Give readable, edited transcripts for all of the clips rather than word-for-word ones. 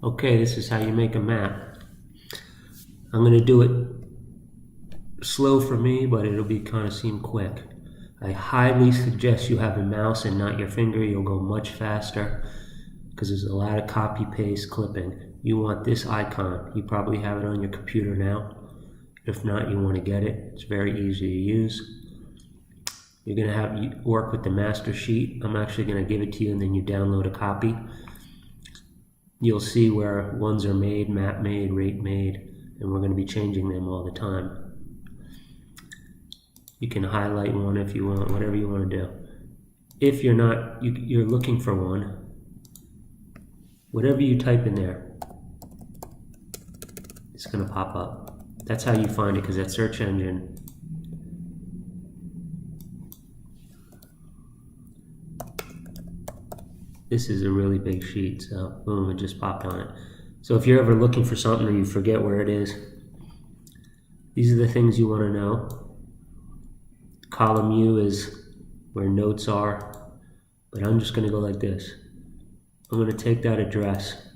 Okay, this is how you make a map. I'm going to do it slow for me, but it'll be kind of seem quick. I highly suggest you have a mouse and not your finger. You'll go much faster because there's a lot of copy paste clipping. You want this icon. You probably have it on your computer now. If not, you want to get it. It's very easy to use. You're going to have work with the master sheet. I'm actually going to give it to you and then you download a copy. You'll see where ones are made, map made, rate made, and we're going to be changing them all the time. You can highlight one if you want, whatever you want to do. If you're not, you're looking for one, whatever you type in there, it's going to pop up. That's how you find it, because that search engine this is a really big sheet, so boom, it just popped on it. So if you're ever looking for something or you forget where it is, these are the things you want to know. Column U is where notes are, but I'm just going to go like this. I'm going to take that address.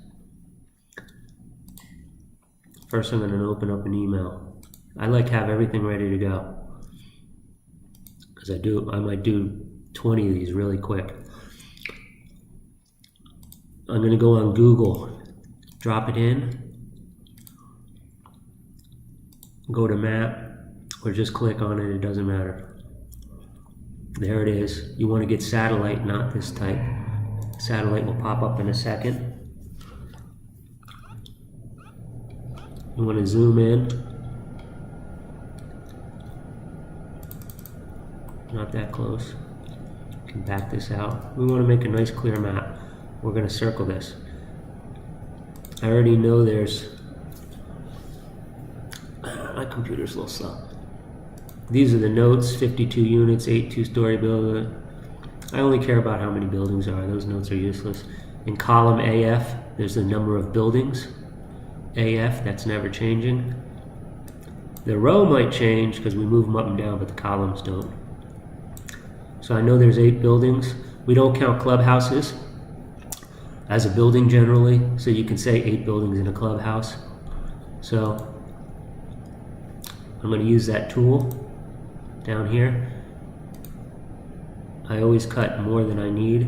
First I'm going to open up an email. I like to have everything ready to go, because I might do 20 of these really quick. I'm going to go on Google, drop it in, go to map, or just click on it, it doesn't matter. There it is. You want to get satellite, not this type. Satellite will pop up in a second. You want to zoom in. Not that close. You can back this out. We want to make a nice clear map. We're going to circle this. I already know my computer's a little slow. These are the notes, 52 units, 8 two-story building. I only care about how many buildings are. Those notes are useless. In column AF, there's the number of buildings. AF, that's never changing. The row might change because we move them up and down, but the columns don't. So I know there's 8 buildings. We don't count clubhouses as a building generally, so you can say 8 buildings in a clubhouse. So I'm going to use that tool down here. I always cut more than I need.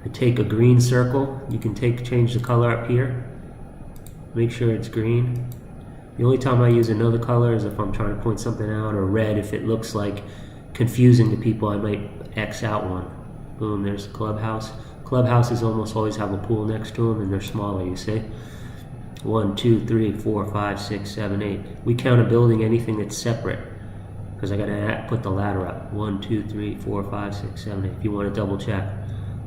I take a green circle. You can change the color up here. Make sure it's green. The only time I use another color is if I'm trying to point something out, or red if it looks like confusing to people. I might X out one. Boom, there's the clubhouse. Clubhouses almost always have a pool next to them, and they're smaller, you see. 1, 2, 3, 4, 5, 6, 7, 8. We count a building anything that's separate, because I gotta put the ladder up. 1, 2, 3, 4, 5, 6, 7, 8. If you want to double check.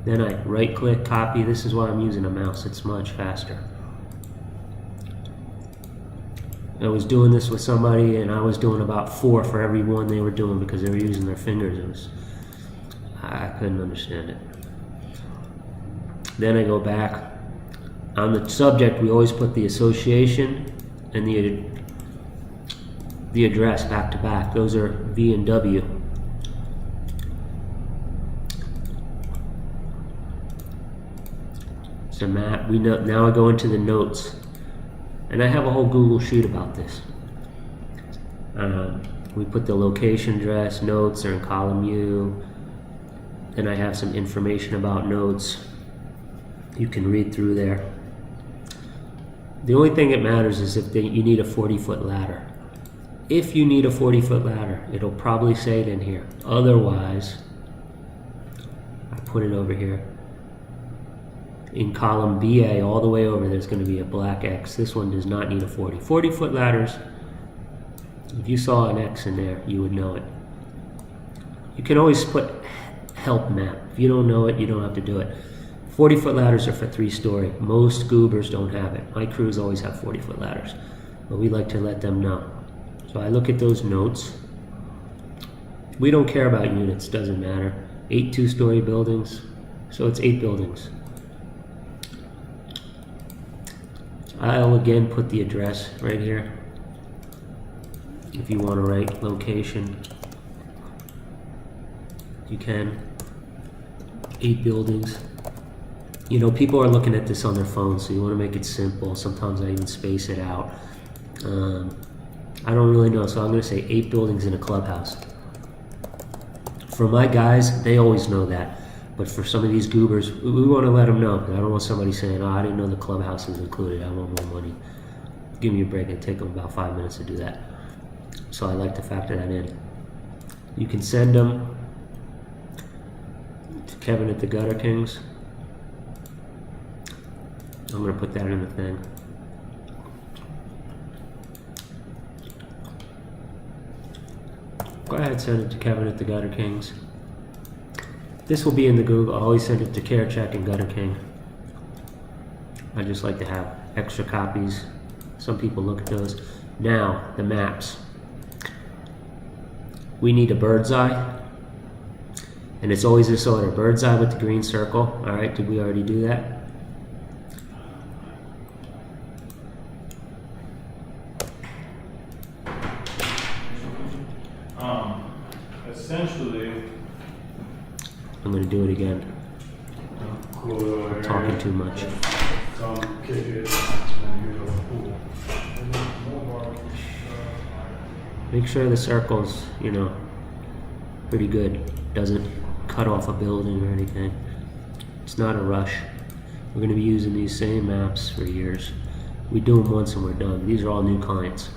Then I right click, copy. This is why I'm using a mouse. It's much faster. I was doing this with somebody, and I was doing about 4 for every one they were doing because they were using their fingers. I couldn't understand it. Then I go back. On the subject, we always put the association and the address back to back. Those are V and W. It's a map. Now I go into the notes. And I have a whole Google sheet about this. We put the location address, notes are in column U. Then I have some information about notes. You can read through there. The only thing that matters is if you need a 40-foot ladder. If you need a 40-foot ladder, it'll probably say it in here. Otherwise, I put it over here. In column BA, all the way over, there's going to be a black X. This one does not need a 40. 40-foot ladders, if you saw an X in there, you would know it. You can always put help map. If you don't know it, you don't have to do it. 40-foot ladders are for 3-story. Most goobers don't have it. My crews always have 40-foot ladders, but we like to let them know. So I look at those notes. We don't care about units, doesn't matter. 8 two-story buildings, so it's 8 buildings. I'll again put the address right here. If you want to write location, you can. 8 buildings. You know, people are looking at this on their phone, so you want to make it simple. Sometimes I even space it out. I don't really know, so I'm going to say 8 buildings in a clubhouse. For my guys, they always know that. But for some of these goobers, we want to let them know. I don't want somebody saying, oh, I didn't know the clubhouse was included. I want more money. Give me a break. It'd take them about 5 minutes to do that. So I like to factor that in. You can send them to Kevin at the Gutter Kings. I'm going to put that in the thing. Go ahead, send it to Kevin at the Gutter Kings. This will be in the Google. I always send it to Care Check and Gutter King. I just like to have extra copies. Some people look at those. Now, the maps. We need a bird's eye. And it's always this order. Bird's eye with the green circle. All right, did we already do that? Essentially, I'm going to do it again. I'm talking too much. Make sure the circle's, you know, pretty good. Doesn't cut off a building or anything. It's not a rush. We're going to be using these same maps for years. We do them once and we're done. These are all new clients.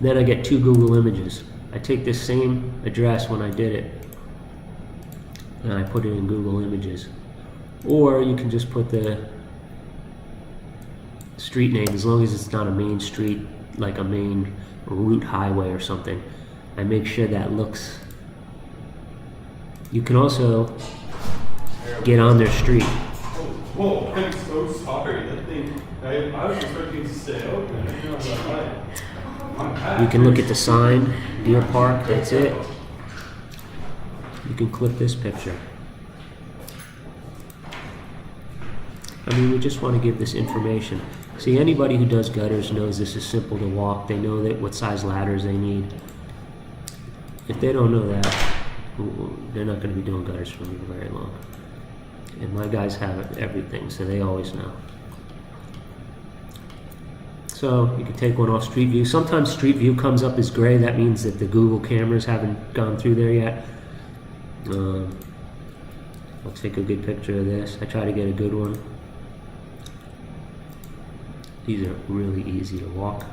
Then I get 2 Google images. I take this same address when I did it and I put it in Google Images. Or you can just put the street name, as long as it's not a main street, like a main route highway or something. I make sure that looks. You can also get on their street. Whoa, I'm so sorry. That thing, I was expecting to stay open. You can look at the sign, Deer Park, that's it. You can clip this picture. I mean, we just want to give this information. See, anybody who does gutters knows this is simple to walk. They know that what size ladders they need. If they don't know that, they're not going to be doing gutters for me very long. And my guys have everything, so they always know. So you can take one off Street View. Sometimes Street View comes up as gray. That means that the Google cameras haven't gone through there yet. I'll take a good picture of this. I try to get a good one. These are really easy to walk.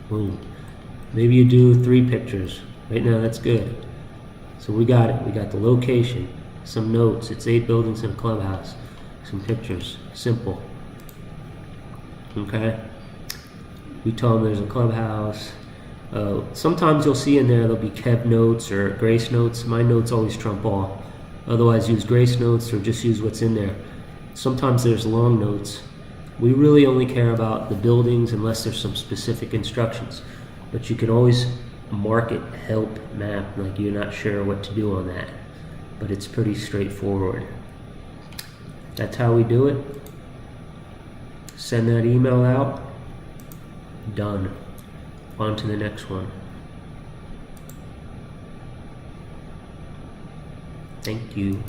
Boom. Maybe you do 3 pictures. Right now, that's good. So we got it. We got the location, some notes. It's 8 buildings and a clubhouse. Some pictures. Simple. Okay? We tell them there's a clubhouse. Sometimes you'll see in there there'll be Kev notes or Grace notes. My notes always trump all. Otherwise, use Grace notes or just use what's in there. Sometimes there's long notes. We really only care about the buildings unless there's some specific instructions. But you can always mark it help map, like you're not sure what to do on that, but it's pretty straightforward. That's how we do it. Send that email out. Done. On to the next one. Thank you.